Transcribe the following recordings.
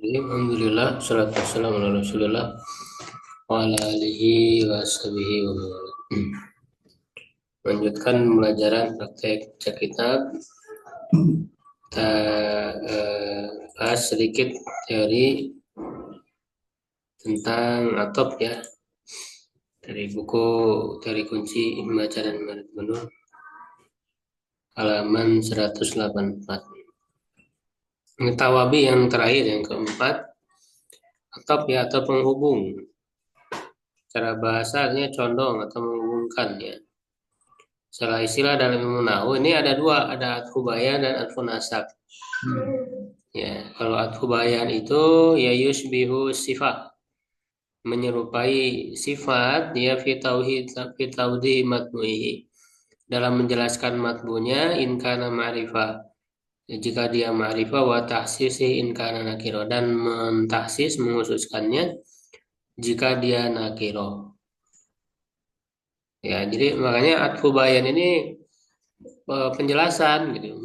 Alhamdulillah, salatu wassalamu ala Rasulillah wa ala alihi wa sahbihi wa man wala. Lanjutkan pembelajaran praktek baca kitab. Kita bahas sedikit teori tentang atop ya, dari buku teori kunci membaca dan menurut halaman 184. Ini tawabi yang terakhir, yang keempat, atop ya, atau penghubung. Cara bahasanya condong atau menghubungkan ya. Salah istilah dalam ilmu nahwu ini ada dua, ada atfu bayan dan atfu nasab. Ya, kalau atfu bayan itu ya yusbihu sifat, menyerupai sifat dia fi tauhid matbu'ihi, dalam menjelaskan matbunya in kana ma'rifah, jika dia ma'rifah, wa tahsisi in kana nakiro, dan mentahsis menghususkannya jika dia nakiro. Ya, jadi makanya atfu bayan ini penjelasan gitu,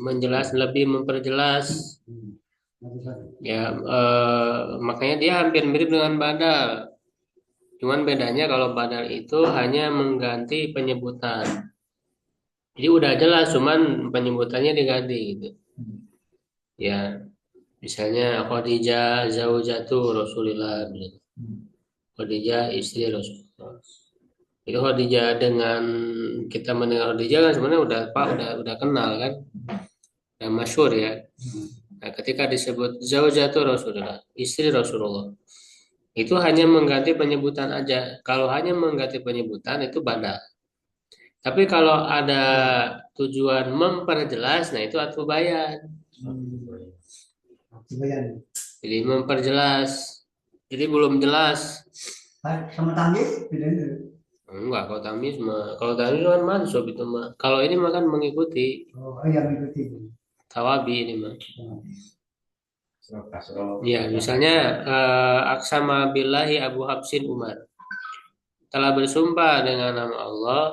lebih memperjelas ya, makanya dia hampir mirip dengan badal, cuman bedanya kalau badal itu hanya mengganti penyebutan, jadi udah jelas cuman penyebutannya diganti gitu ya. Misalnya Khadijah zaujatu Rasulillah, Khadijah istri Rasulullah. Itu Khadijah, dengan kita mendengar Khadijah kan sebenarnya udah pak, udah kenal kan, udah masyhur ya. Nah, ketika disebut zaujatu Rasulullah, istri Rasulullah, itu hanya mengganti penyebutan aja. Kalau hanya mengganti penyebutan itu badal. Tapi kalau ada tujuan memperjelas, nah itu atfu bayan. Jadi memperjelas. Jadi belum jelas. Sama tamyiz bedanya. Enggak, kalau tamis kan mansub itu mah. Kalau ini mah kan mengikuti Oh, iya mengikuti. tawabi ini mah. Ya, misalnya aksama billahi Abu Hafsin Umar. Telah bersumpah dengan nama Allah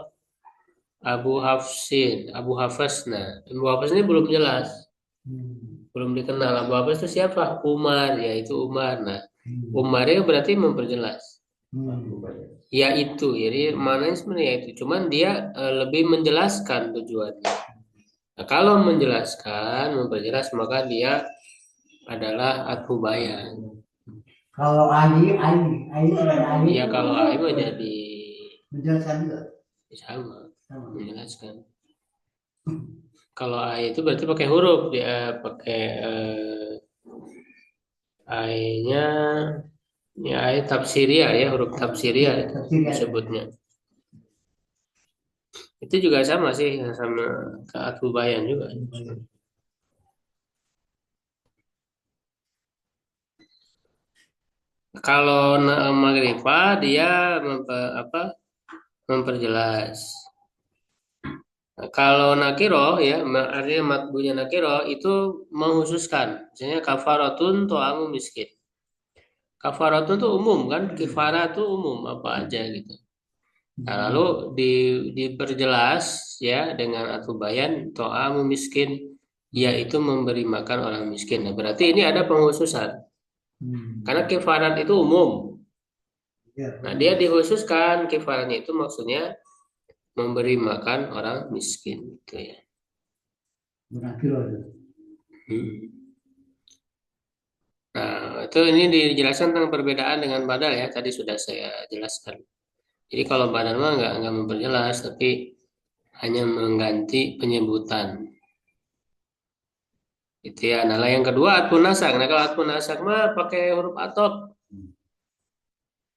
Abu Hafsin, Abu Hafsna. Abu Hafs ini belum jelas, belum dikenal. Abu Hafs itu siapa? Umar, yaitu Umar. Nah, Umar itu berarti memperjelas. Ya itu, jadi maknanya sebenarnya itu. Cuman dia lebih menjelaskan tujuannya. Nah, kalau menjelaskan, memperjelas, maka dia adalah atfu bayan. Kalau ai tidak ada ai Ya itu kalau aib mah jadi menjelaskan juga. sama, Sama. menjelaskan. Kalau A itu berarti pakai huruf, dia pakai A-nya, ya A tafsiria ya, huruf tafsiria itu Tafsir ya. disebutnya. Itu juga sama sih, sama ke atfu bayan juga. Kalau magrifah dia memperjelas. Nah, kalau nakiro ya, artinya matbunya nakiro itu menghususkan. Misalnya kafaratun to'amu miskin. Kafaratun itu umum kan, kifara itu umum apa aja gitu. Nah, lalu diperjelas ya dengan atfu bayan to'amu miskin, yaitu memberi makan orang miskin. Nah, berarti ini ada penghususan. Karena kifarat itu umum. Ya. Nah, dia dikhususkan kifaratnya itu maksudnya memberi makan orang miskin gitu ya. Bukan kilo itu. Hmm. Nah, itu ini dijelaskan tentang perbedaan dengan badal ya. Tadi sudah saya jelaskan. Jadi kalau badal mah nggak memperjelas, tapi hanya mengganti penyebutan. Itu ya. Nah, yang kedua atfu nasak. Nah, kalau atfu nasak mah pakai huruf atop.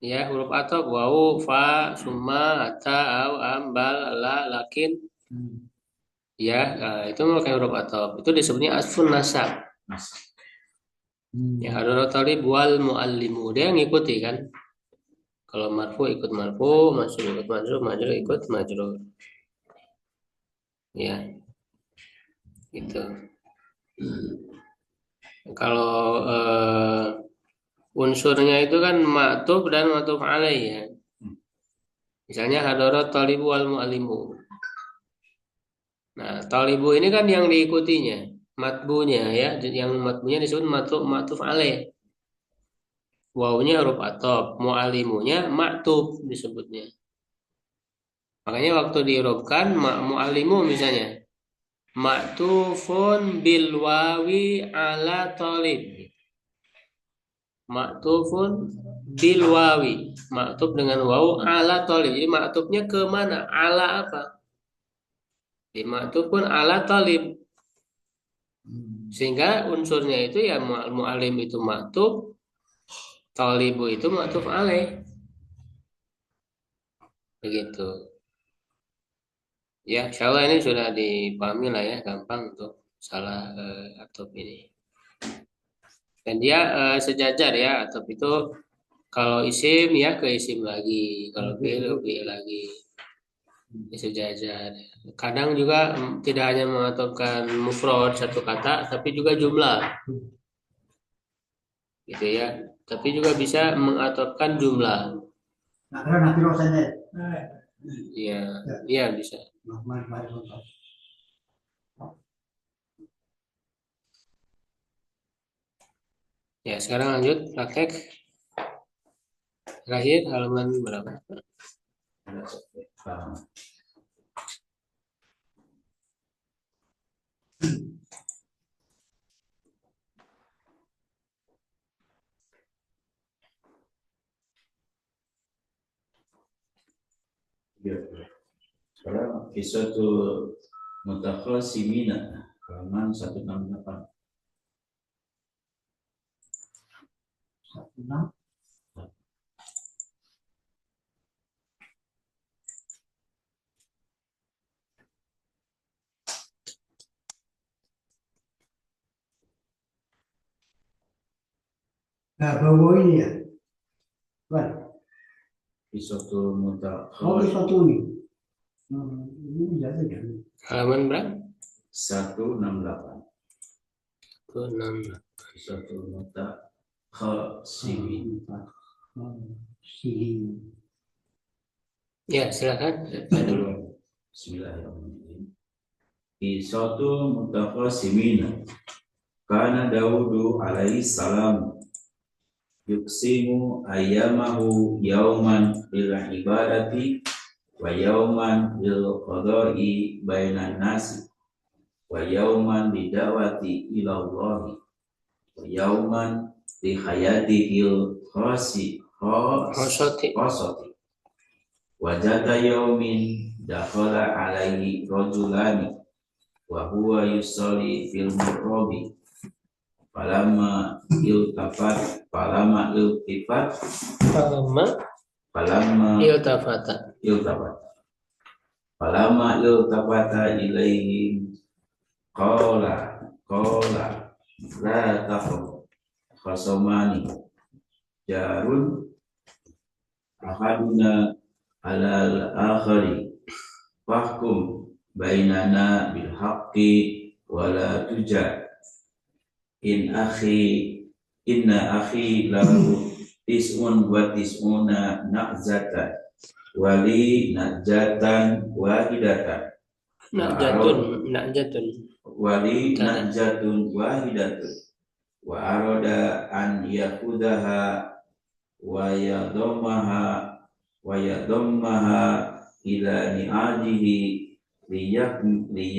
Ya, huruf atop wau, fa, summa, ata, au, am, bal, la, lakin. Ya, nah, itu pakai huruf atop. Itu disebutnya atfun nasak. Ya, harorat talib wal muallimu. Dia ngikuti kan. Kalau marfu ikut marfu, masuk ikut masuk, majrur ikut majrur. Ya, gitu. Kalau unsurnya itu kan ma'tuf dan ma'tuf alaih ya. Misalnya hadarat talibu wal mu'alimu. Nah, talibu ini kan yang diikutinya, matbunya ya, yang matbunya disebut ma'tuf alaih. wawunya huruf atop, mu'alimunya maktub disebutnya. Makanya waktu diirobkan mu'alimu misalnya maktufun bil wawi ala talib. Maktufun bil wawi, maktub dengan wawu ala talib. Jadi maktubnya ke mana? Ala apa? Jadi maktubun ala talib. Sehingga unsurnya itu ya mu'alim itu maktub, talibu itu maktub alaih. Begitu. Ya, insya Allah ini sudah dipahami lah ya, gampang untuk salah atop ini. Dan dia sejajar ya, atop itu kalau isim ya ke isim lagi, kalau fi'il ke fi'il lagi. Dia sejajar. Kadang juga tidak hanya mengatopkan mufrad satu kata, tapi juga jumlah. Gitu ya. Tapi juga bisa mengatopkan jumlah. Nanti rasanya. Iya, iya bisa. Ya, sekarang lanjut praktek. Terakhir halaman berapa? Sekarang kisah tu mutakhasimina halaman 168. 168. Nah, bawa ini ya. Kan? Kisah tu Oh, mutakhasimina satu ini. Ini jadi kan. Halaman berapa? 168. 6. Kisah tu mutakhasimina. Ya, silakan. Bismillahirrahmanirrahim. Kisah tu mutakhasimina. Kana Daudu alaihi salam yuksimu ayyamahu yauman bil ibadati wa yauman bil qada'i bainan nasi wa yauman bidawati ila Allah wa yauman bi hayatihil khosati wa jata yaumin dakhala alaihi rajulani wa huwa yusalli fil muqrabi Palama iltafat ilaihi qala la taqum khasomani jarun ahaduna alal akhari fahkum bainana bil haqqi wala tuja inna akhi lahu tis'un wa tis'una na'zatan wali najatan wahidatan wali najatun wahidatun wa arada an yakudaha wa yadammaha ila ni'adihi liyakmila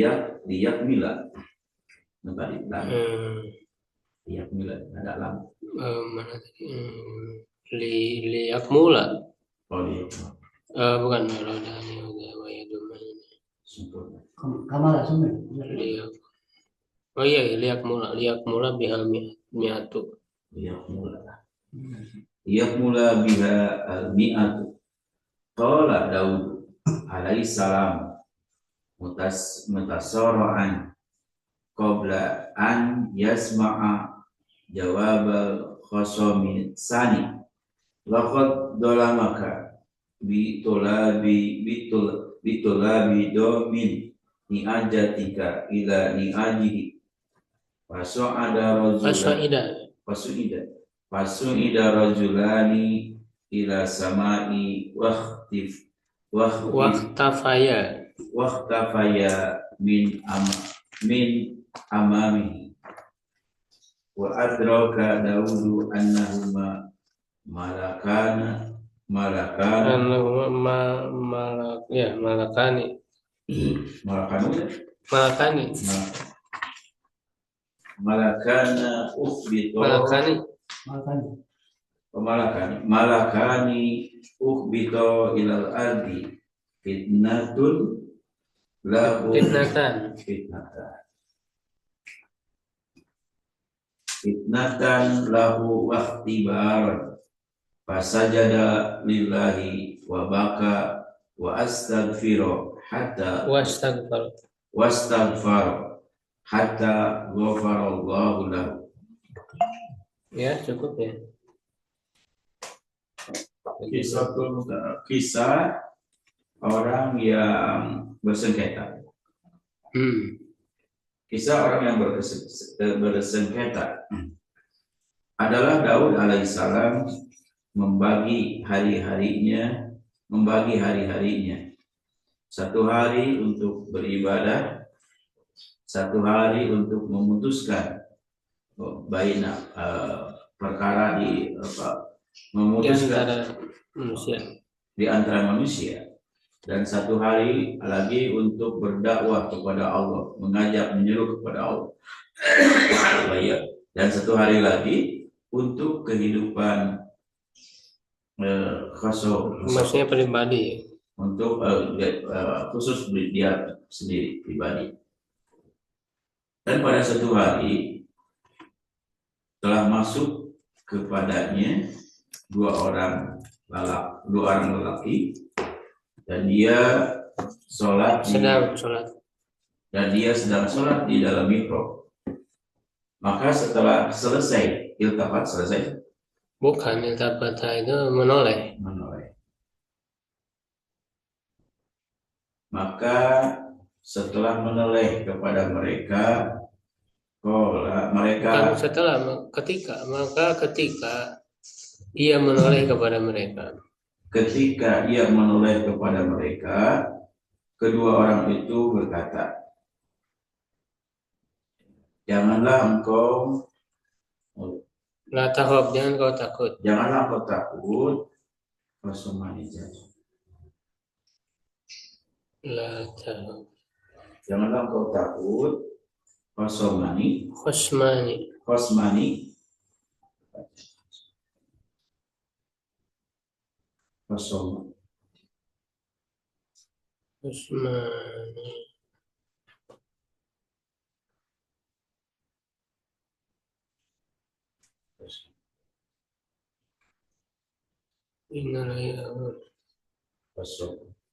liyakmila ada lam Mana tadi? Liyakmula. Bukan rodani wa yadumman. Kamala semua. Oh iya, liyakmula bihal mi'atu. Liyakmula biha al mi'atu. Qala Daud alaihi salam mutasarra'an qabla an yasma'a jawabal khasami sani laqad dolamaka bitolabi domin ni'ajatika ila ni'ajihi fasu'ida rajulani ila samai wahtafaya min amamihi wa adraka Daudu annahuma malakana malakani malakanu malakana ukhbito malakani malakani ukhbito ilal ardi fitnatun lahu fitnatan lahu waqtibar fasajada lillahi wa baka wa astaghfara hatta ghafarallahu lahu. Ya, cukup ya. Kisah orang yang bersengketa. Kisah orang yang bersengketa adalah Daud alaihissalam membagi hari-harinya. Satu hari untuk beribadah, satu hari untuk memutuskan perkara memutuskan di antara manusia, dan satu hari lagi untuk berdakwah kepada Allah, mengajak menyeru kepada Allah. Dan satu hari lagi untuk kehidupan maksudnya pribadi, untuk khusus dia sendiri pribadi. Dan pada satu hari telah masuk kepadanya dua orang lelaki, dan dia sedang sholat di dalam mihrab. Maka setelah selesai iltafat, bukan iltafat itu menoleh. Maka setelah menoleh kepada mereka, ketika ia menoleh kepada mereka. Ketika ia menoleh kepada mereka, kedua orang itu berkata, janganlah engkau la takhaf, jangan kau takut. Janganlah engkau takut. La takhaf. Janganlah engkau takut. Khosmani.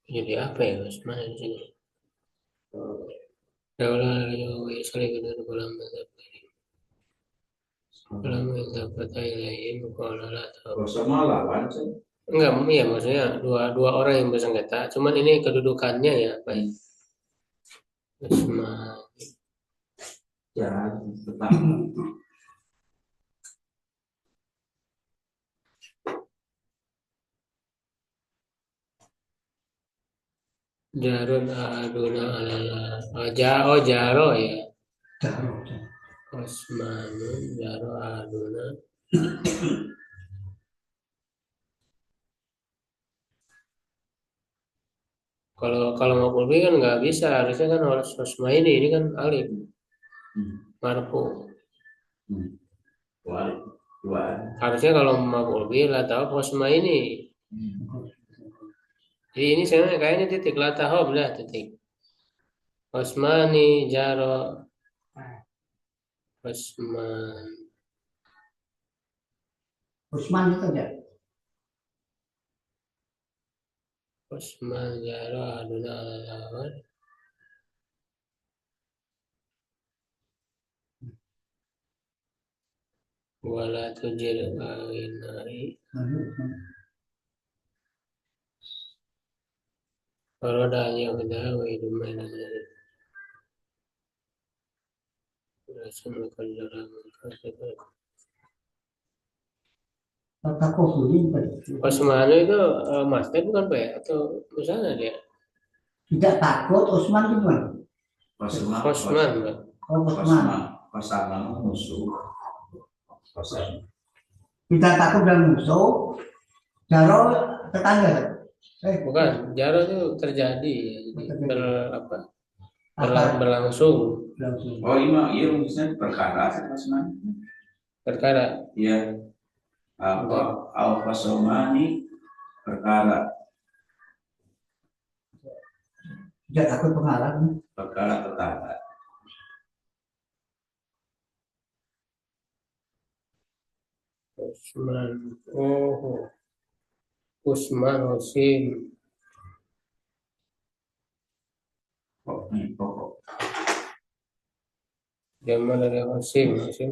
Jadi apa ya Khosmani di sini? Daulah sekali kedua dalam mazhab ini. Kalau mendapat ilai bukanlah tahu. Enggak, ya maksudnya dua orang yang bersengketa. Cuman ini kedudukannya ya baik. Ya, tetap. Jarun aduna alala. Jaro ya. Osmanun jaro aduna. Kalau mau kulbi kan nggak bisa, harusnya kan harus ini kan alif marfu. Harusnya kalau mau kulbi lah tahu ini. Jadi ini sebenarnya kayaknya titik la tahob lah titik. Osmani jaro Usman itu aja. Osman jaro aduna alawar. Wala tujir awinai. Paroda Yahuda wa idumana Rasul kaljaram Osman itu master bukan Pak ya? Atau misalnya dia tidak takut Usman itu kan? Osman Pak. Usman. Pasangan musuh. kita takut dan musuh, jaro tetangga. Bukan, jaro itu terjadi, ya. Jadi apa, Apa berlangsung langsung. Oh iya rumusnya perkara Mas. perkara. Iya. Apa al-fasomani perkara Tidak takut pengalaman. tetangga. Usman, oh, Usman Hosim. Oh, ini pokok. Jamal dari Hosim, Hosim.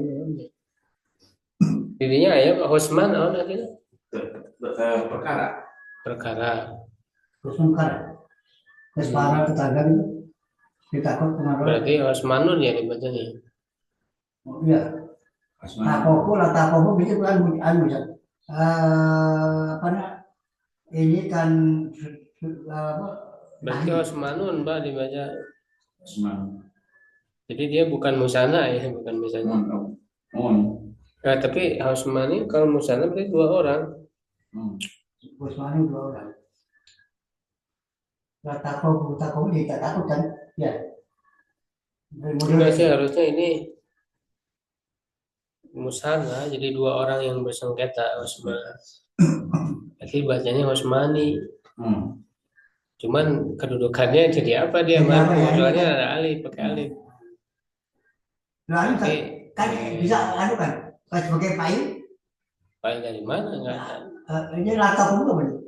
Dirinya ayam Hosman, oh nanti Perkara. perkara. Terus mungkar. Terus para tetangga itu ditakut pengaruh. Berarti Hosmanun ya dibacanya. Oh, iya. Asman. Takoku itu kan bisa. Apa namanya? Ini kan apa? Berarti Hosmanun Mbak dibaca. Asman. Jadi dia bukan musana ya, bukan musana. Mon. Nah, tapi Hosmani kalau musana berarti dua orang. Usmani dua orang. Takoku tidak takut kan? Ya. Enggak sih, harusnya ini musana, jadi dua orang yang bersengketa Hosman. Tapi bacanya Hosmani. Cuman kedudukannya jadi apa dia? Jadi apa ya? Soalnya ada alif, pakai alif. Lalu Berarti kan bisa anu kan? Sebagai payung. paling dari mana? Enggak ada. Ini takoku apa?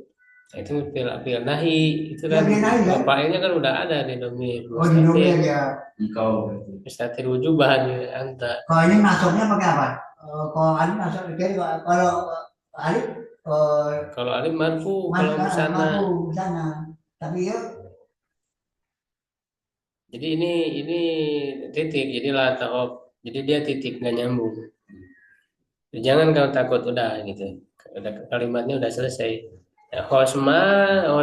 Nah, itu fil nahi itu kan Ya, nahi, kan? fa'ilnya kan udah ada di domir. Oh di nomor ya. Engkau. Mustatir wujuban ya, anta. Kalau ini masuknya pakai apa? Kalau alif masuk jadi kalau alif Kalau alif marfu, kalau musana. mampu sana. Tapi ya Jadi ini titik, jadi la ta'of. Jadi dia titik nggak nyambung. Jangan kau takut udah gitu. Udah kalimatnya udah selesai. Ya, Hosmani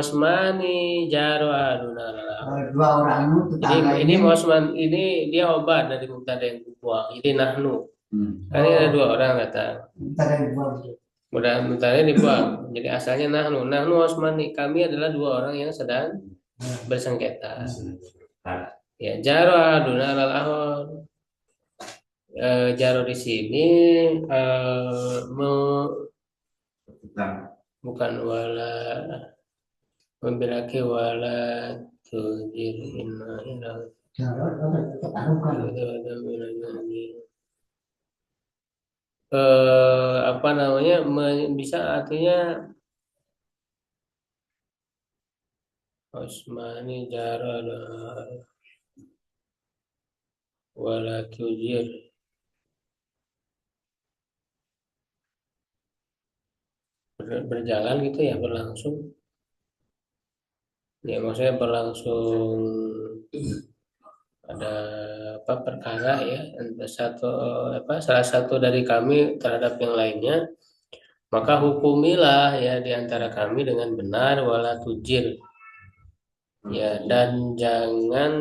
jaro aduna. dua orang itu tetangga Ini Hosman ini dia obat dari mubtada yang dibuang. Jadi nahnu. Kan ini ada dua orang kata. tetangga yang dua. Mudah mubtada dibuang. Jadi asalnya nahnu. Nahnu Hosmani. Kami adalah dua orang yang sedang bersengketa. Ya jaro aduna lal ahor. Jaro di sini bukan wala memiliki wala tujir inna ila apa namanya bisa artinya Osmani jaro wala tujir berjalan gitu ya, berlangsung ya, maksudnya berlangsung ada apa perkara ya, salah satu dari kami terhadap yang lainnya, maka hukumilah ya di antara kami dengan benar, wala tujir ya, dan jangan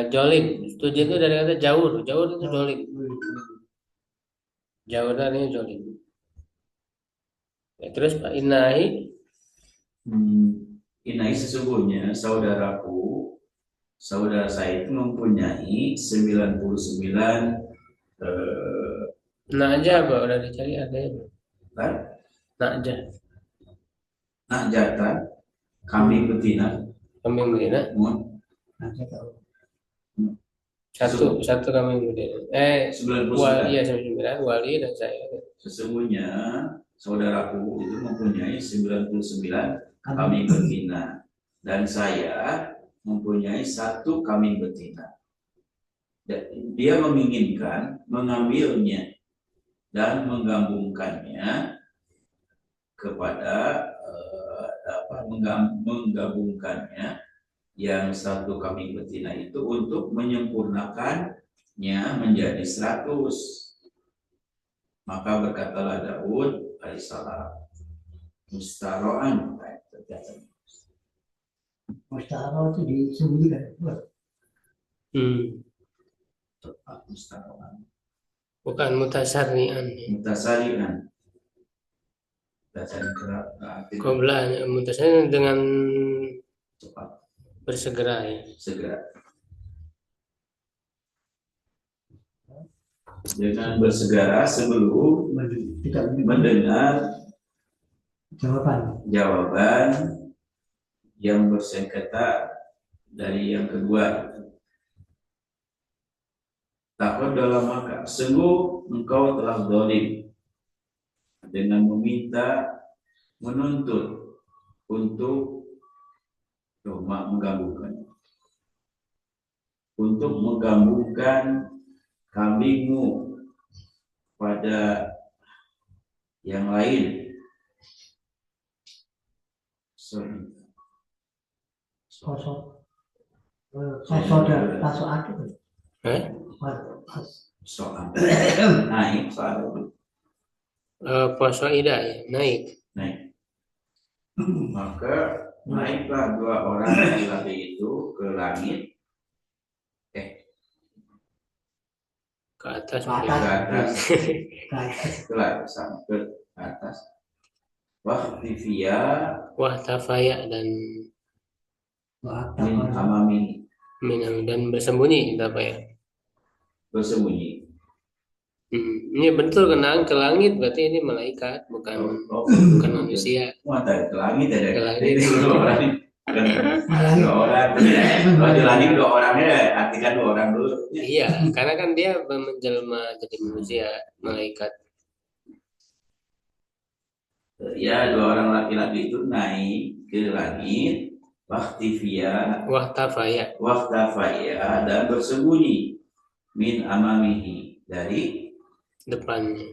jolim. Tujir itu dari kata jauh itu jolim, jauh dari jolim ya. Terus Pak Inahi Inai sesungguhnya saudara saya itu mempunyai 99 nah aja apa udah dicari ada ya nah aja jatah kambing betina kambing betina satu kambing betina 99. Iya 99 wali dan saya. Sesungguhnya saudaraku itu mempunyai 99 kambing betina dan saya mempunyai satu kambing betina. Dia menginginkan mengambilnya dan menggabungkannya kepada menggabungkannya yang satu kambing betina itu untuk menyempurnakannya menjadi 100. Maka berkatalah Daud alaihissalam, mustaroan. Mustaro itu disembunyikan. Mustaroan. bukan mutasarrian. mutasarian. Mutasarian kerap artinya Qabla mutasarrian dengan cepat, bersegera ya. segera. Dengan bersegera sebelum Tidak mendengar jawaban. yang bersengketa dari yang kedua. Takut dalam maka sungguh engkau telah zalim dengan meminta, menuntut untuk menggabungkan kambingmu pada yang lain. Soal naik Poso ida ya, naik. maka naiklah dua orang laki-laki itu ke langit, Ke atas. ke atas sampai ke atas. Wah tafaya dan min amami, minam dan bersembunyi tafaya. bersembunyi. Ini betul kenang ke langit, berarti ini malaikat, bukan manusia. Ada ke langit ada. Ke langit. Dua orang. Kalau di langit dua orangnya, artikan dua orang dulu. Iya, karena kan dia menjelma jadi manusia, malaikat. Ya, dua orang laki-laki itu naik ke langit, Wah tafaya dan bersembunyi min amamihi, dari depannya.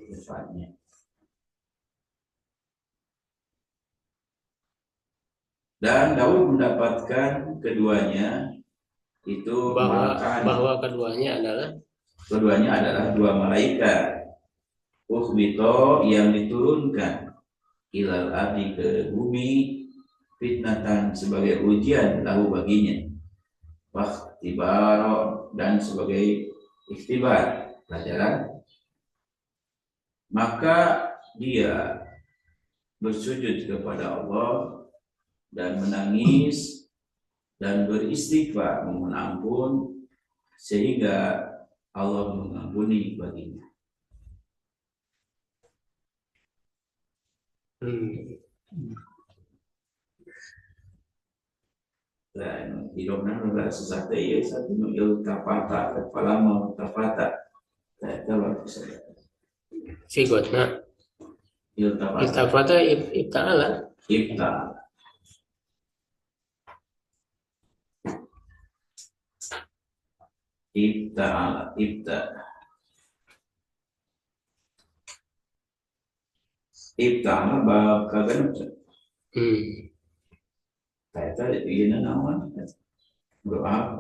Dan Daud mendapatkan keduanya itu bahwa keduanya adalah dua malaikat ukhbito yang diturunkan ilal ardi, ke bumi, fitnatan sebagai ujian lahu baginya, waktibaro dan sebagai ikhtibar, pelajaran. Maka dia bersujud kepada Allah dan menangis dan beristighfar memohon ampun sehingga Allah mengampuni baginya. Dan hidupnya adalah sesuatu yang satu iltafata, kepala mau tafata. Saya tahu saya. Sigotna. Iltafata ibta'ala. Ibta'ala bakagan. Saya tahu ini nama doa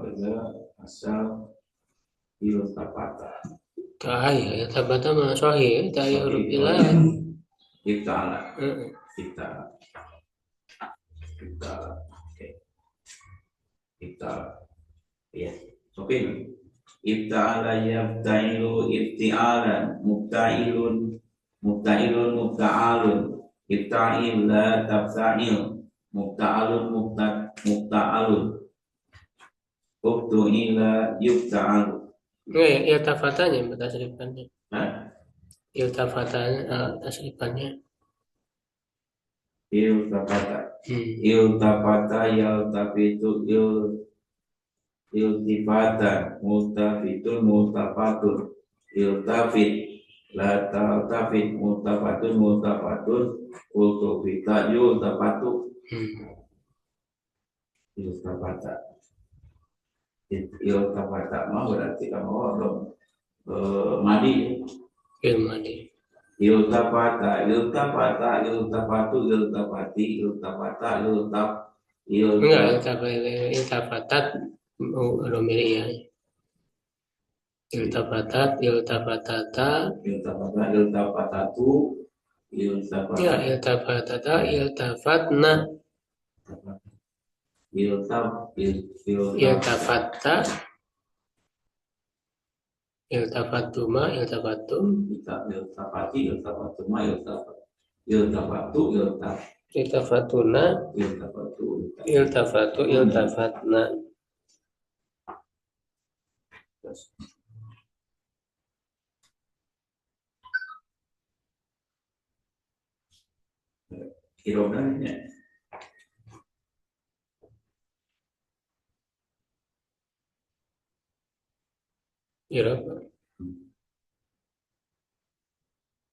asal iltafata. Cahaya iltafata mah sahih, cahaya huruf ilah. Ibta'ala. Ya, oke. Ibta'ala yabta'ilu ibti'alan, mubta'ilun mubta'alun, ibta'il la tabta'il, mubta'alun ubtu'ila yubta'alu. Iltafatanya tasrifannya. Iltafatanya tasrifannya. Iltafata yaltafitu iltifatan, multafitun multafatun, iltafit la taltafit, multafatun ultufita yultafatu. Iltafata mah berarti kamu belum madi. Iltafata, iltafatu, iltafati, iltafata, iltafatat romeria. Iltafatat, iltafatata, iltafatatu, iltafatata, iltafatna. Iltafatta Iltafatuma, iltafatum, iltafati, iltafatuma, iltafatu, iltafatuna, iltafatu, iltafatu, iltafatna. Kirobanya. Irob.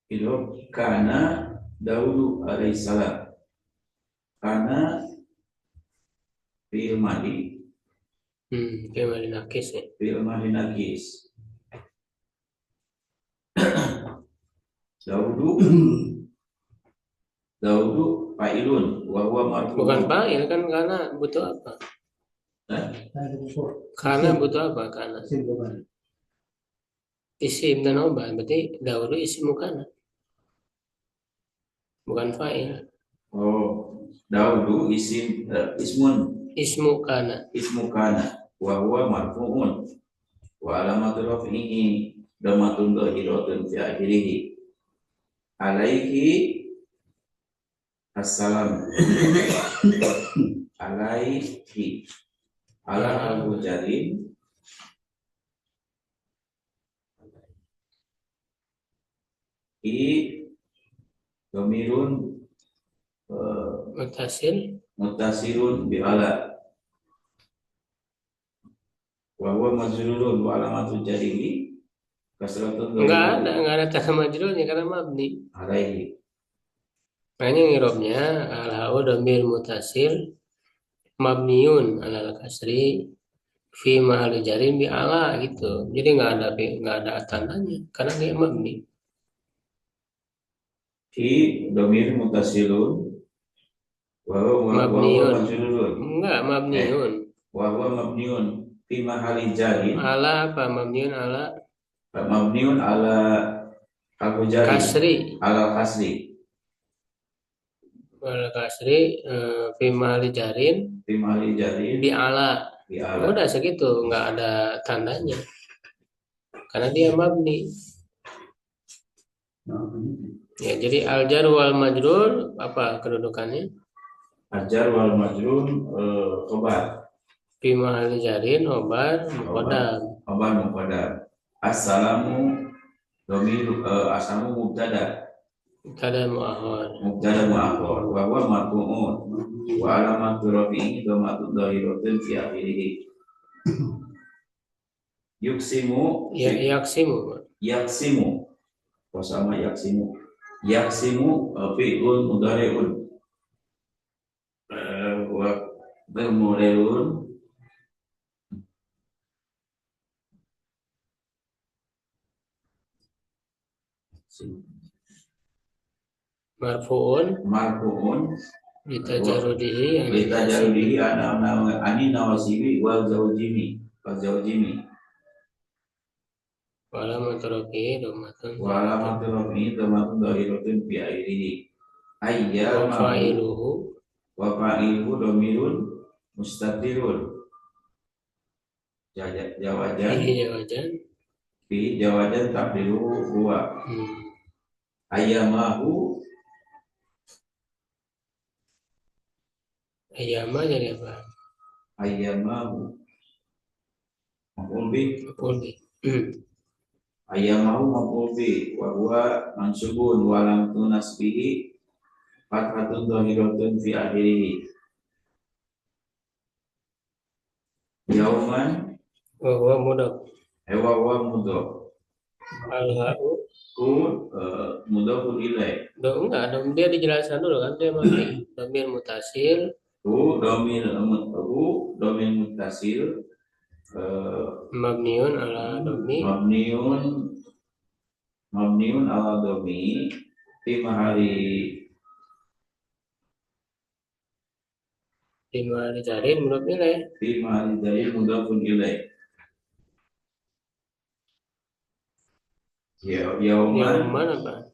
Kirob karena dahulu alaihissalam, karena fi'il madi, Fi'il nakis ya. fi'il madi nakis. Dahulu fa'ilun wa huwa marfu'un. Bukan fa'il kan, karena butuh apa? Karena butuh apa? Karena isim dan obat, berarti dahulu isim kana, bukan fa'il. Oh, dahulu Ismu kana. ismu kana wa huwa marfu'un wa alamatu raf'ihi dhamatun dhahiratun fi akhirih. Alaihi assalam. Alaihi ala Abu Jarin domirun mutasirun bi ala wa huwa majrurun wa alamatu jarrihi kasratun Enggak ada kata majrurnya karena mabni. alaihi. Makanya ngirobnya al-ha'u dhamir mutasil mabniun alal kasri fi mahalli jarin bi ala gitu. Jadi nggak ada tandanya karena dia mabni. Fi domir mutasilun wa huwa majrurun. Enggak, mabniun. Wa huwa mabniun fi mahalli jarin. Ala apa? Mabniun ala Abu Jarin. Kasri. Ala kasri. Ala kasri fi mahalli jarin. Fi mahalli jarin. Bi ala. Udah segitu, nggak ada tandanya. Karena dia mabni. Ya, jadi al-jar wal majrur apa kedudukannya? Al-jar wal majrur khobar. Fi mahalli jarin khobar muqaddam. Khobar muqaddam. Assalamu domir asamu mubtada. Mubtada muakhar. Wa huwa marfu'un wa alamatu rafi'i dhamatun dhahiratun fi akhirih. Yuksimu sama yaksimu fi'lun mudhari'un wa bermurelun marfu'un litajarudihi ani nawasibi wal zaujimi wala matrofi domatun dhahiratun fi akhirih. wa fa'iluhu domirun mustatirun jawajan fi jawajan takdiruhu huwa. Ayyama jadi apa? Ayyamahu maf'ul bih. Ayyamahu maf'ul bih wa huwa mansubun wa lam tunasbihi fathatun dhahiratun fi akhirih. Yauman Wa huwa mudaf. Al-ha'u mudafun ilaih. enggak, dia dijelaskan dulu kan, dia mabni. Dhamir mutasil. Domir mutasil Mabniun ala dhammi. Mabniun ala dhammi fi mahalli jarin mudaf ilaih. Fi mahalli jarin mudafun ilaih. Yauman apa?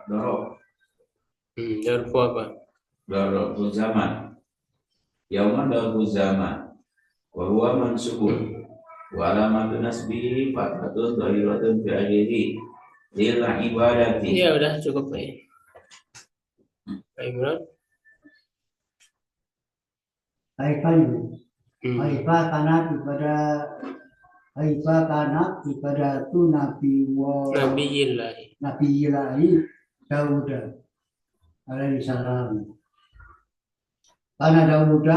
Dorob. Darfu apa? Darfu zaman. Yauman darfu zaman. Wa huwa mansubun. Wa alamatu nasbihi fathatun dhahiratun fi ajrihi lil ibadati. Iya udah cukup ya. Pak Imran. Haifah itu. Haifah karena ibadah itu Nabi Ilahi Daud alaihi salam. Karena Daud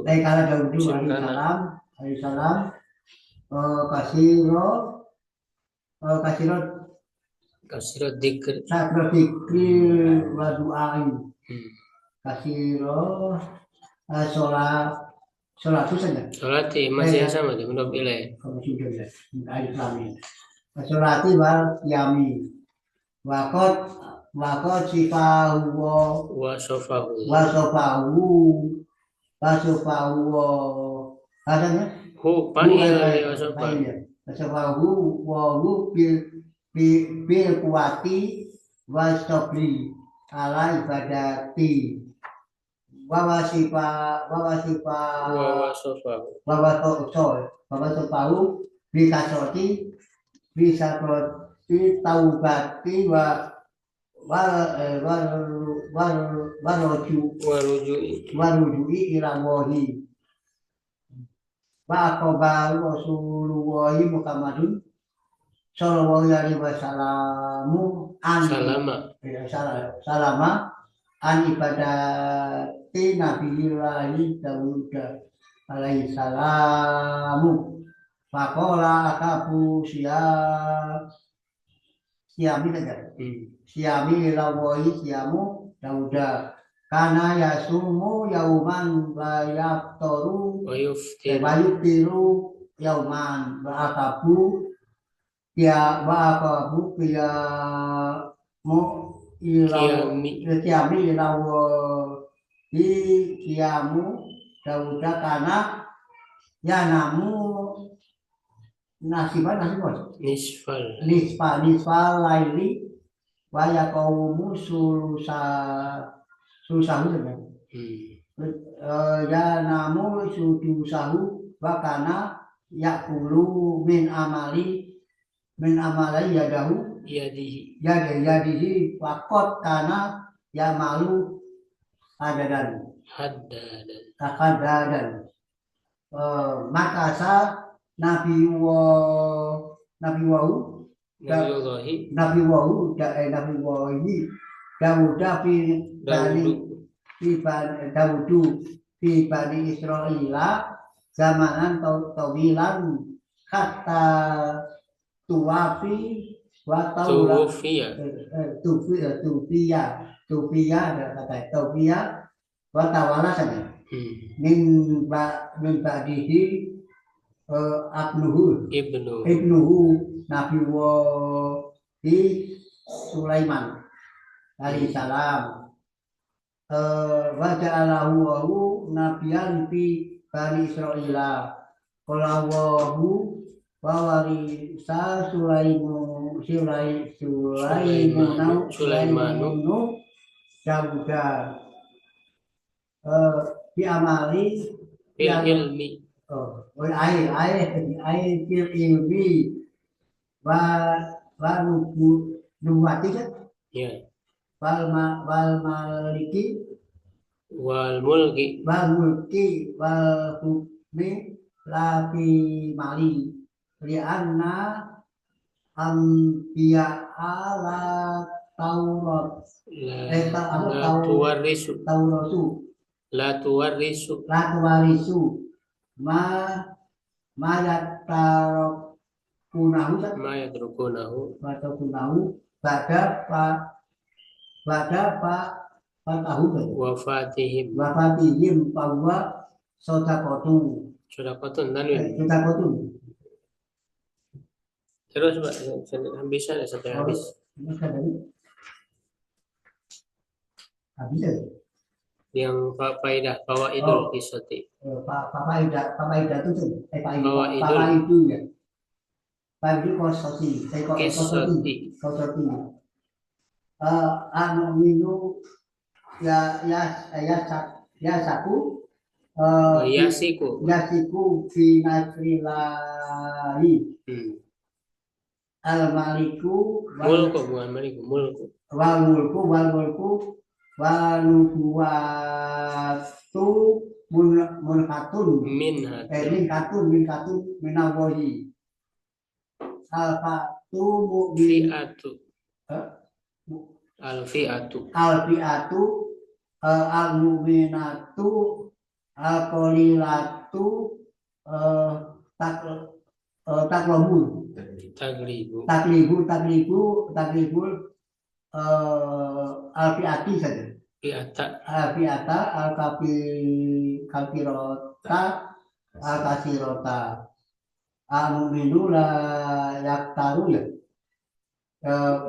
alaihi salam kasiro dikir. sakro dikri wa du'ai. Kasiro sholat itu saja. Sholat masih sama dia menurut ilai. Sholati wal qiyami. Wakot sifahu wa sofahu. Adanya Hu fa'il wa sofahu. Sofahu wa hu bil kuwati wa sabri ala ibadati wa sofahu bi kasroti bisa proti taubati wa rujui ila wahi wa aqaba Rasulullah Muhammadun sallallahu alaihi wasallam salama an ibadati Nabiyillahi Daud alaihi salamu. Fakola akabu siami saja. Siami lawoi siamu Dauda. Karena yasumu yauman bayaktoru bayuktiru yauman akabu ya mu kiami lawoi kiamu Dauda karena ya namu nisfal laili wa yaqaumu susahu ya namu susahu wa kana yaqulu min amali yadihi waqad kana ya malu hadadan makasa Nabi Wahu Dauda fi bani Israila zamanan tawilan kata tuwafi wa tufiya wa tawala saja min ba'dihi ibnuhu Nabi Sulaiman alaihi salam wa ja'alahu nabiyan fi bani Israila qalahu wa warisa Sulaimanu Dauda bi amali ilmi fil ilmi wa nubuwati ya wal maliki wal mulki wal hukmi la fi mali li'anna anbiya ala Taurat la tuwarisu ma yatrukunahu pada wafatihim bahwa sodakotun terus Pak bisa sampai habis yang faidah fawaidul qisati faidah itu faidu ya faidu qisati anu minu ya saku Yasiku. Yasiku fi nasrillahi al-maliku Mulku bukan maliku, mulku. wal mulku wal nubuwatu munhatun min hatun minallahi al-fatu mu'min Fi'atu. Al-fi'atu. al-fi'atu al-mu'minatu al-qalilatu tak taklobul Taglibu. taklibul al-fi'ati saja Fi'ata. al-fi'ata al-kafirota al-kasirota al-mu'minu la yaktaru ya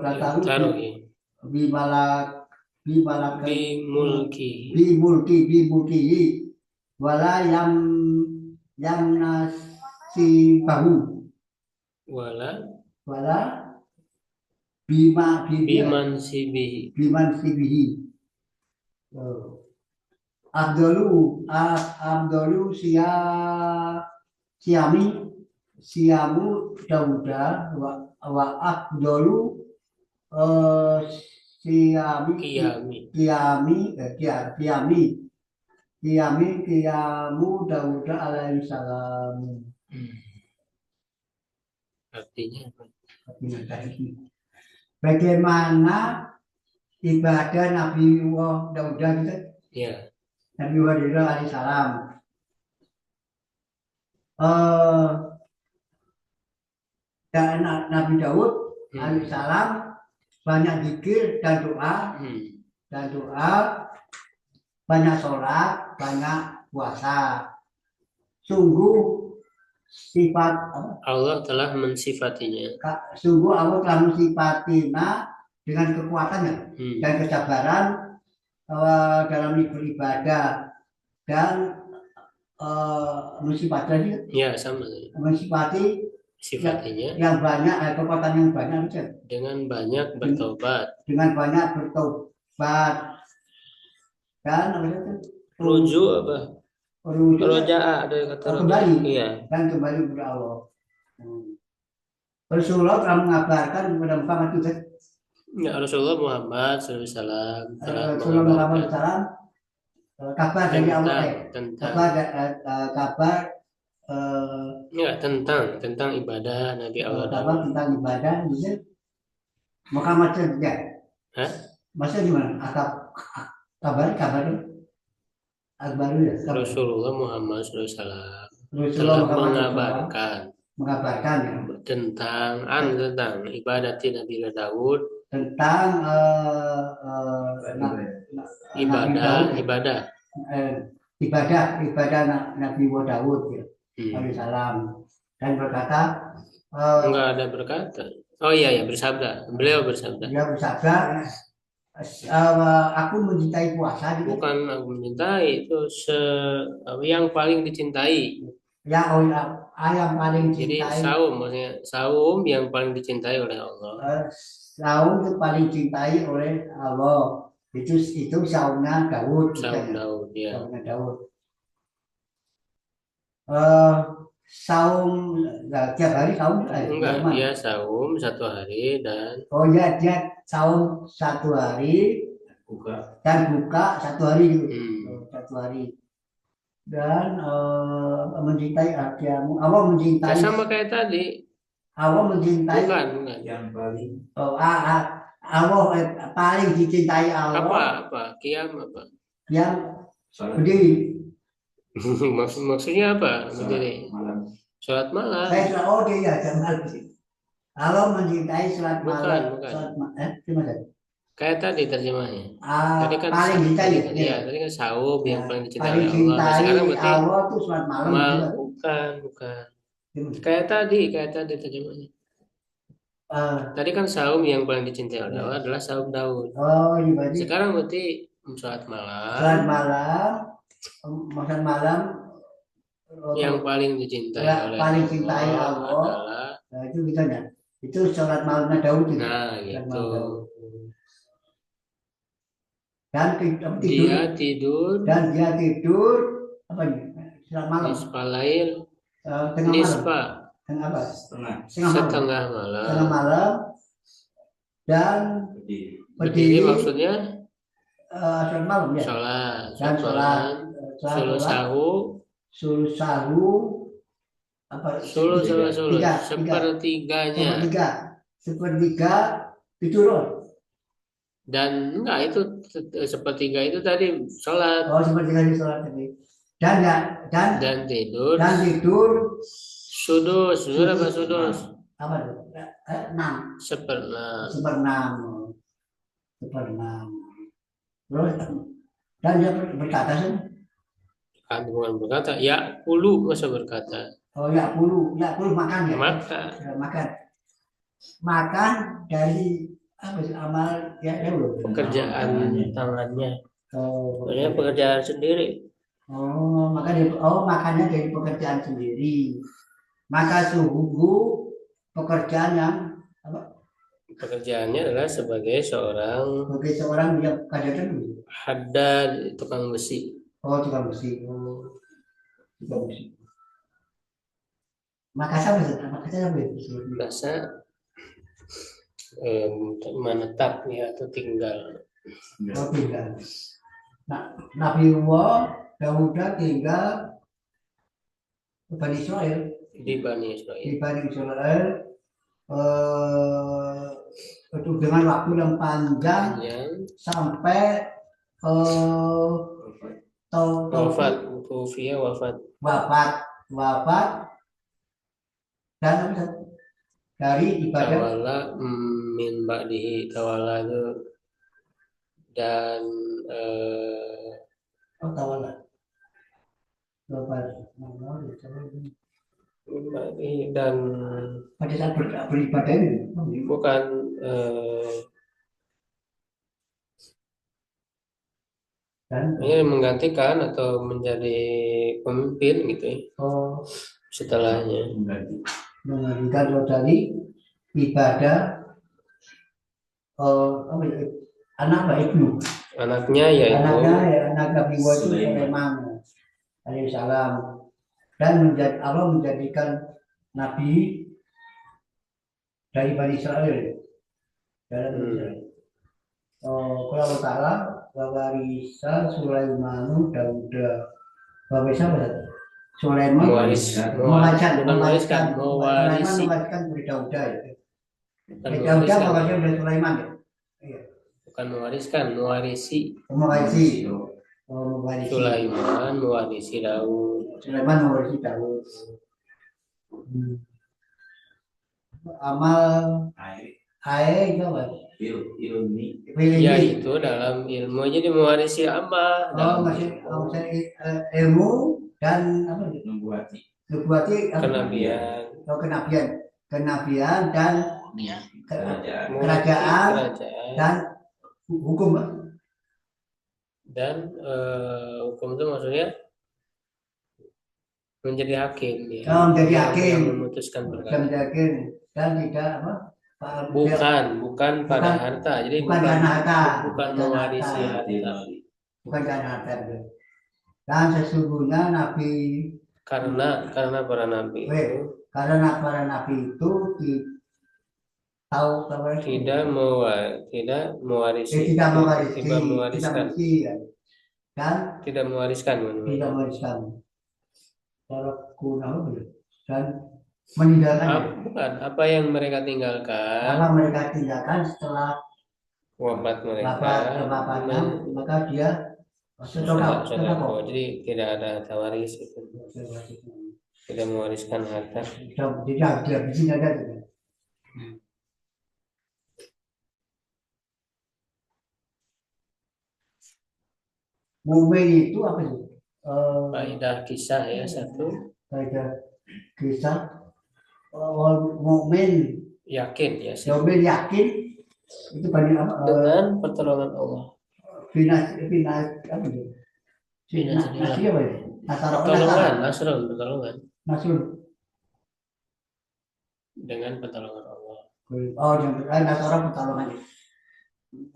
yaktaru Taruh ya. bimalak Bimulki. wala yang nasibahu Wala biman sibihi. Abdulu siamu Dauda wa Abdulu kiamu Dauda alaihi salam. Artinya apa? Bagaimana ibadah Nabi Dauda gitu? Ya. Nabi Dauda alaihi salam. Dan Nabi Daud alaihi salam banyak zikir dan doa, banyak sholat, banyak puasa. Sungguh sifat Allah telah mensifatinya. Sungguh Allah telah mensifatinya dengan kekuatannya dan kesabaran dalam beribadah dan mensifati Ya sama. mensifati Sifatinya yang banyak, kekuatan yang banyak dengan banyak bertobat. Dan Rujuk apa? Roja'a ada kata kembali. Iya. Dan kembali kepada Allah. Rasulullah telah mengabarkan kepada Muhammad itu. Ya, Rasulullah Muhammad SAW telah Rasulullah Muhammad mengabarkan kabar dari Allah tentang ibadah Nabi Allah tentang ibadah gitu. Muhammad saja. Hah? Maksudnya gimana? Kabar ya. Rasulullah Muhammad SAW telah mengabarkan ya. tentang ibadah Nabi Daud, tentang ibadah Nabi Daud ya. Alaihissalam dan berkata enggak ada berkata. Oh iya bersabda. Beliau bersabda. Dia bersabda, aku mencintai puasa. Bukan aku mencintai, itu yang paling dicintai. Yang paling dicintai. Jadi maksudnya saum yang paling dicintai oleh Allah. Saum itu paling dicintai oleh Allah. Itu saumnya Daud. Saum Daud ya. Saumnya Daud. Saum tiap hari saum enggak, dia saum 1 hari dan dia saum 1 hari dan buka 1 hari gitu. 1 hari dan mencintai hatimu. Allah mencintai sama kayak tadi. Allah mencintai bukan. Yang paling Allah paling dicintai Allah apa kiam apa yang berdiri. Maksudnya apa? Sholat malam. Dia jangan. Allah mencintai sholat malam. Bukan. Kayak tadi terjemahnya. Tadi kan paling dicintai. Tadi kan saum yang paling dicintai oleh Allah. Sekarang berarti Allah tuh sholat malam. Bukan. Kayak tadi terjemahnya. Tadi kan saum yang paling dicintai oleh Allah adalah saum Daud. Iya. Sekarang berarti sholat malam. Makan malam yang paling dicintai oleh Allah adalah itu misalnya itu sholat malamnya Daud itu. Nah gitu. Dan dia tidur apa ini? Sholat malam, Nisfa lail, tengah malam, nisfa tengah apa? setengah Setengah malam, setengah setengah malam. malam dan berdiri. Berdiri berdiri maksudnya sholat malam ya, sholat, dan sholat sulu sahu, suruh sahu apa? sulu sama sulu, Tiga, sepertiganya. sepertiga tidur. Dan enggak itu sepertiga itu tadi sholat Oh, sepertiga di sholat tadi. Dan dan tidur tidur sudus, sudus apa sudus? apa tuh? 6, Seperenam. seperenam. Terus dan dia berkata sih, Kan bukan berkata, ya pulu masa berkata. oh ya puluh makan ya. Maka Ya, makan dari apa sih amal ya belum. pekerjaan tangannya, Oh, maksudnya pekerjaan sendiri. makannya dari pekerjaan sendiri. Maka sungguh pekerjaan yang apa? Pekerjaannya adalah sebagai seorang Sebagai seorang yang kadang haddad, tukang besi. oh tukang besi. Tukang besi. Makassar apa ya? Rasa menetap ya atau tinggal. Oh, tinggal. Nah, Nabi Dawud tinggal di Bani Israel. Di Bani Israel. Di Bani Israel itu dengan waktu yang panjang sampai wafat, Kufia wafat dan dari ibadah tawala min ba'dihi, tawala itu dan tawala dan pada saat beribadah ini bukan dan ini menggantikan atau menjadi pemimpin gitu ya setelahnya, menggantikan dari ibadah anaknya yaitu anak Nabi Sulaiman alaihissalam, dan Allah menjadikan Nabi dari Bani Israel. Kalau Ta'ala wawarisa Sulaimanu Dauda. Wawarisa Sulaiman mewariskan dari Dauda itu. Dauda mewariskan dari Sulaiman ya. Bukan mewariskan, mewarisi. Mewarisi. Sulaiman mewarisi Daud. Amal itu apa? Ilmi. Yaitu dalam ilmu jadi mewarisi amal. Masih ilmu dan apa? Nubuati kenabian dan kerajaan dan hukum. Dan hukum itu maksudnya menjadi hakim ya. Menjadi hakim yang memutuskan perkara. Dan tidak apa? Bukan pada harta. Jadi bukan karena harta. Bukan mewarisi harta. Bukan karena harta. Dan sesungguhnya Nabi karena para nabi itu para nabi itu tidak mewariskan dan meninggalkan bukan apa yang mereka tinggalkan setelah wafat mereka maka dia sedekah. Jadi tidak ada tawaris itu, tidak mewariskan harta. Tidak ada. Mukmin itu apa sih? Faedah kisah ya satu. Faedah kisah mukmin yakin ya. Mukmin yakin itu dengan pertolongan Allah. Pertolongan dengan pertolongan Allah. Oh, yang nasara pertolongan.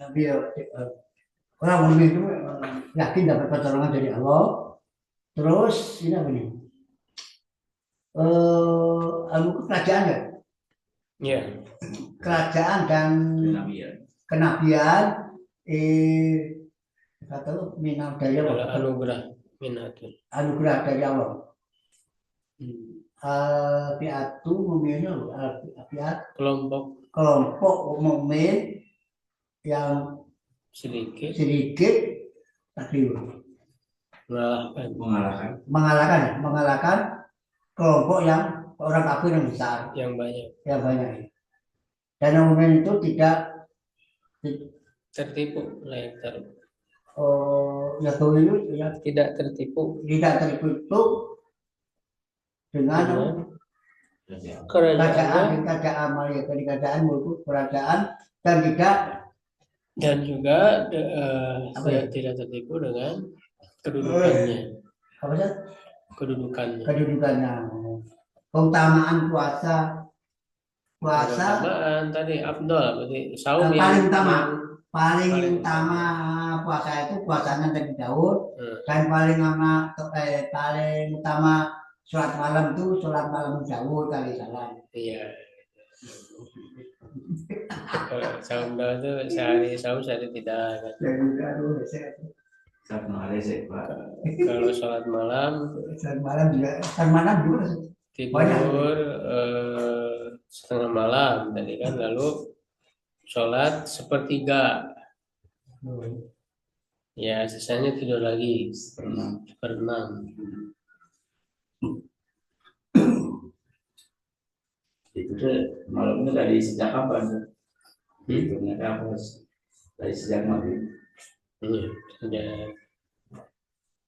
Tapi orang mukmin itu yakin dapat pertolongan dari Allah Terus ini apa nih? Kerajaan ya, Ya, kerajaan dan kenabian. kenabian. Kata minat dari adalah Allah, anugerah minatul. anugerah dari Allah. Hmm. Al-fi'atu mu'minun, al-fi'at Kelompok kelompok mukmin yang sedikit sedikit takdir mengalahkan kelompok yang orang kafir yang besar yang banyak yang banyak. Dan yang mukmin itu tidak tertipu, layak taruh. ya itu ya Tidak tertipu tidak tertutup dengan kerajaan kerajaan Maria, kerajaan mulku kerajaan, dan tidak dan juga Apa ya? tidak tertipu dengan kedudukannya. apa sih Kedudukannya. Keutamaan puasa Keutamaan tadi Abdul berarti saum paling yang utama. Paling Paling utama puasa itu puasanya Nabi Daud, dan paling utama sholat malam itu sholat malam Daud alaihissalam. iya. Kalau saum itu sehari saum sehari tidak kan. Kalau sholat malam juga tidur setengah malam tadi kan, lalu sholat sepertiga, ya sisanya tidur lagi seperenam. Itu tuh malamnya dari sejak kapan? Itu apa? Dari sejak maghrib. Iya, sudah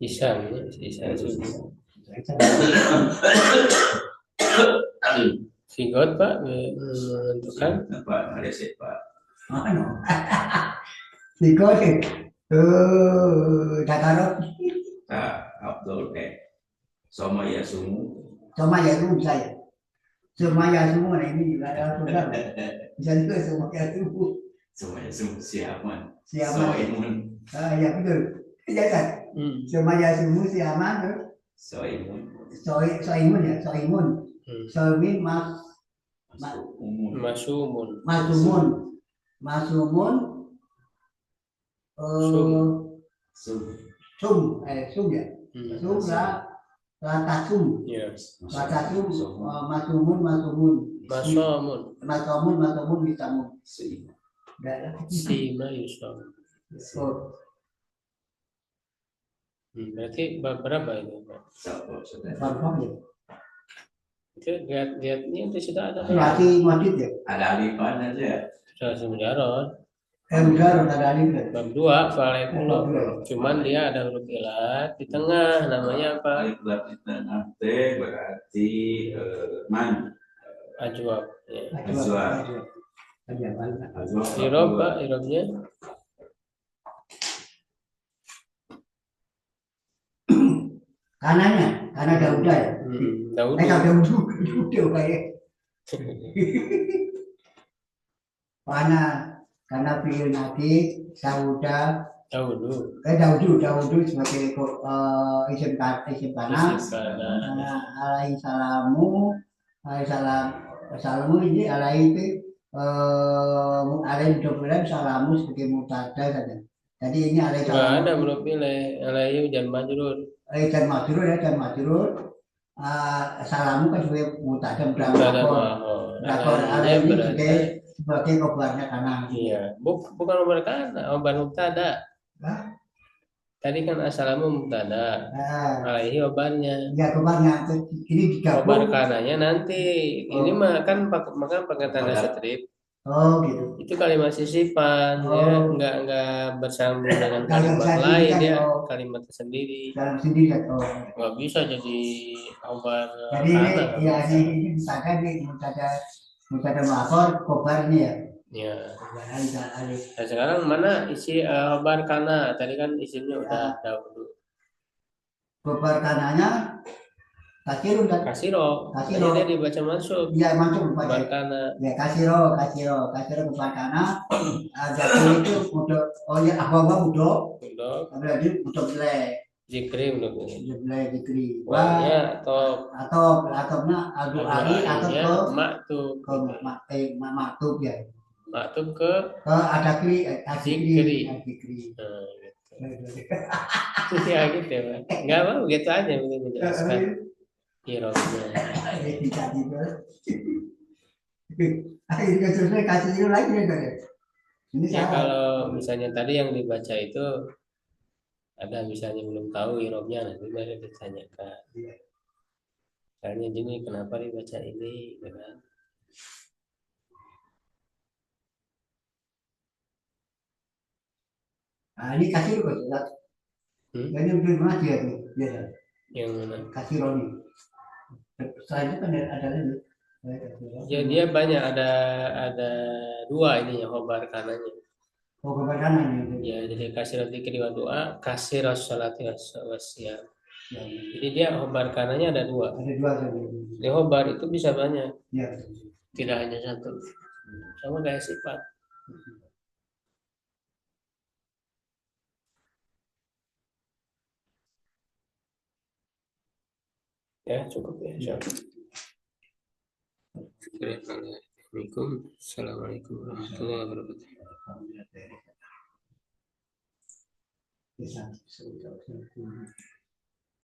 isya subuh. Sigot Pak menentukan Pak ada sih Pak. Sigot Dakarot Abdul Soma Yasumu. Soma Yasumu saya. Soma Yasumu ini juga ada program. Bisa juga Soma Yasumu. Soma Yasumu siaman. Soimun. Ya betul. Ya kan. Soma Yasumu siaman. Soimun. Soimun ya, Soimun. Soimun Masumun. Sum ya. Sum Latasum. Yes. Latasum Masumun. Masomun Bisamun. Sima Yusuf. Berarti berapa itu Pak? Itu lihatnya itu sudah ada. Masjid ya. Ada alifan aja. Sudah semujarot. Mujarot ada alif. Bab 2 Fa'alaikulah. Cuman dia ada huruf ilat di tengah, namanya apa? Alif ilat di tengah T berarti man. Ajwab. Ya. Ajwab. Irob Pak, irobnya. Kanannya, karena Dauda ya. Daudu kayak. Karena fiil nakis Dauda. Daudu sebagai isim kana. Alaihissalamu ini alaihi dobiran salamu sebagai mutada saja. Jadi ini alaihissalam. Ada belum pilih alaihi dan majrur. Dan majrur. Salamu kan sebagai mutada belakor alaihi sebagai khobarnya kana. Iya, bukan khobar kana, khobar mubtada. Tadi kan assalamu mubtada, alaihi khobarnya. Ya khobarnya, ini digabung. Khobar kananya nanti, ini mah kan pakai tanda strip. Oh gitu. Itu kalimat sisipan, ya nggak bersambung dengan kalimat lain ya, kalimat sendiri. Nggak bisa jadi khobar. Jadi ini misalkan nih mutada melapor khobar ini ya. Ya. Nah, sekarang mana isi khobar kana? Tadi kan isimnya udah dahulu. Khobar kananya kasiro. Ini dibaca mansub. Iya mansub. Khobar kana. Ya kasiro khobar kana. Jadi itu untuk apa mudok. Berarti mudok jelek. Zikri menurut Mulai dikri. wahnya top Atopnya adu ari atau nya ke maktub maktub ya. maktub ke Ada kri, zikri. dikri. Nah, gitu. Ya gitu ya Pak. Nggak mau gitu aja mungkin menjelaskan irobnya. Akhirnya terusnya kasih itu lagi ya kan? Ini Ya salah. kalau misalnya tadi yang dibaca itu ada misalnya belum tahu irobnya nanti baru ditanyakan. Misalnya gini kenapa dibaca ini, gitu kan? Nah, ini kasih kok jelas. Ini udah mana dia tuh? Dia Yang mana? kasih Roni. Setelah itu kan ada lagi. Ya dia banyak ada dua ini ya khobar kanannya. Oh, ke kanan ini. Ya jadi kasir dzikri wa doa, kasir sholati wasyam. Ya, Jadi dia khobar kanannya ada dua. ada dua tadi. Di khobar itu bisa banyak, Ya. tidak hanya satu. Sama kayak sifat. Ya cukup ya. Assalamualaikum warahmatullahi wabarakatuh. Bisa.